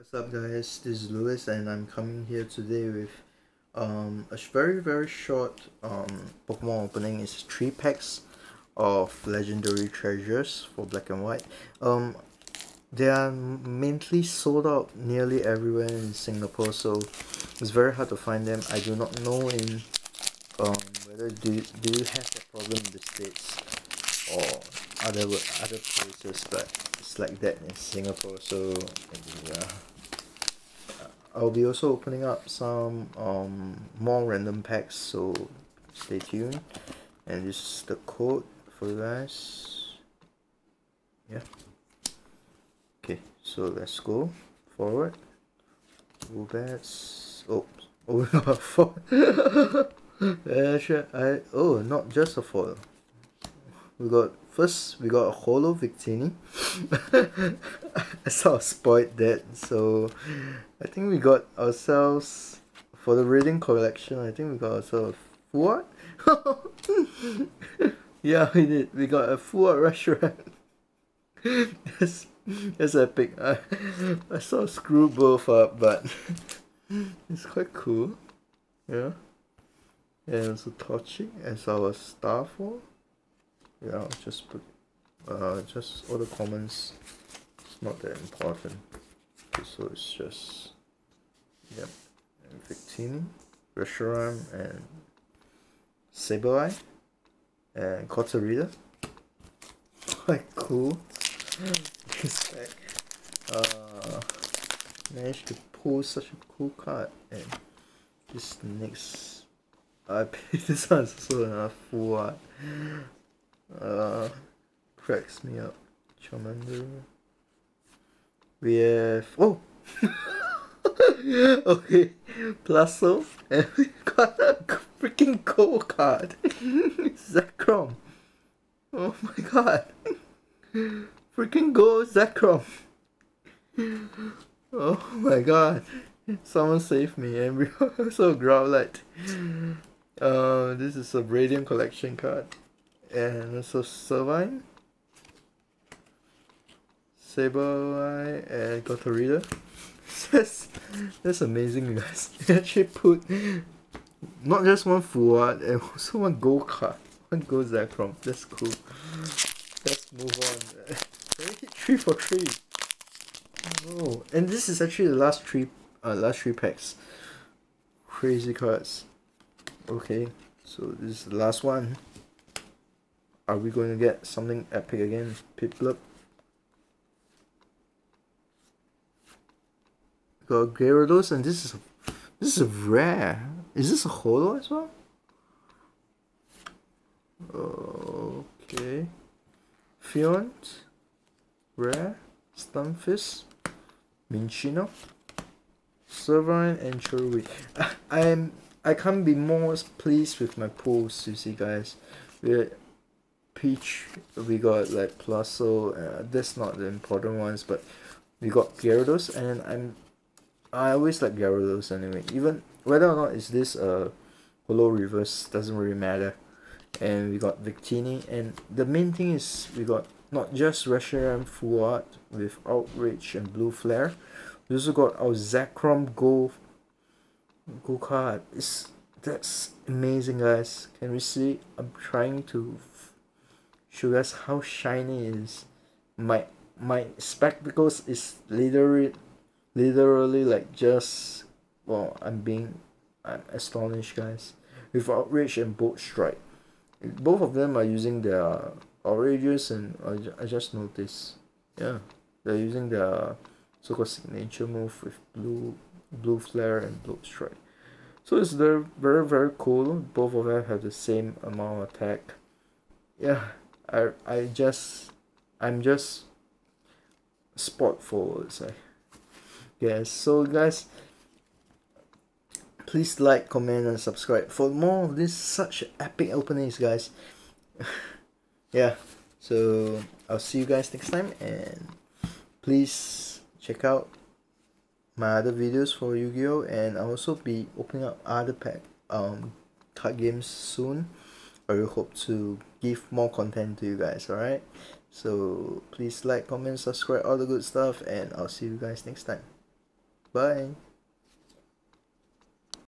What's up guys, this is Lewis and I'm coming here today with a very short Pokemon opening. It's 3 packs of legendary treasures for black and white. They are mainly sold out nearly everywhere in Singapore, so it's very hard to find them. I do not know in whether do you have that problem in the States or other places, but it's like that in Singapore. So yeah, I'll be also opening up some more random packs, so stay tuned. And this is the code for you guys. Yeah. Okay, so let's go forward. Wobats. Oh, we got a foil. Yeah, sure. Not just a foil. We got a holo Victini. I sort of spoiled that, so I think we got ourselves for the raiding collection. I think we got ourselves what? Yeah, we did. We got a full restaurant. That's epic. I sort of screwed both up, but it's quite cool. Yeah. And also Torchic as our star for. Yeah, I'll just put just all the commons. It's not that important. Okay, so it's just yep, and Victini, Reshiram, and Sableye, and Kotarita. Quite cool. This pack. Managed to pull such a cool card, and this next this one's also enough full art. Cracks me up. Charmander. We have okay, Plasso, and we got a freaking gold card. Zekrom. Oh my god. Freaking gold Zekrom. Oh my god. Someone save me, and we also Growlithe. This is a Radiant collection card. And also Servine, Sableye, and Kotarita. That's amazing, you guys. They actually put not just one full art and also one gold card. One gold Zekrom. That's cool. Let's move on. Can we hit 3 for 3? Oh, and this is actually the last three packs. Crazy cards. Okay, so this is the last one. Are we going to get something epic again? Piplup. Got Gyarados, and this is a rare. Is this a holo as well? Okay. Fiont, rare, Stunfisk, Minchino, Servine, and Cherubi. I can't be more pleased with my pulls, you see, guys. We're Peach, we got like Plasso, that's not the important ones, but we got Gyarados, and I always like Gyarados anyway, even whether or not is this holo reverse doesn't really matter. And we got Victini, and the main thing is we got not just Reshiram full art with Outrage and Blue Flare, we also got our Zekrom Go card. That's amazing, guys. Can we see? I'm trying to show you guys how shiny it is. My spectacles is literally like just, well, I'm astonished, guys, with Outrage and Bolt Strike. Both of them are using their Outrages, and I just noticed, yeah, they're using their so-called signature move with blue flare and Bolt Strike. So it's very cool. Both of them have the same amount of attack. Yeah, I'm just spot forwards. Yes, so guys, please like, comment, and subscribe for more of this such epic openings, guys. Yeah, so I'll see you guys next time, and please check out my other videos for Yu-Gi-Oh, and I'll also be opening up other card games soon. I will hope to give more content to you guys. Alright, so please like, comment, subscribe, all the good stuff, and I'll see you guys next time. Bye.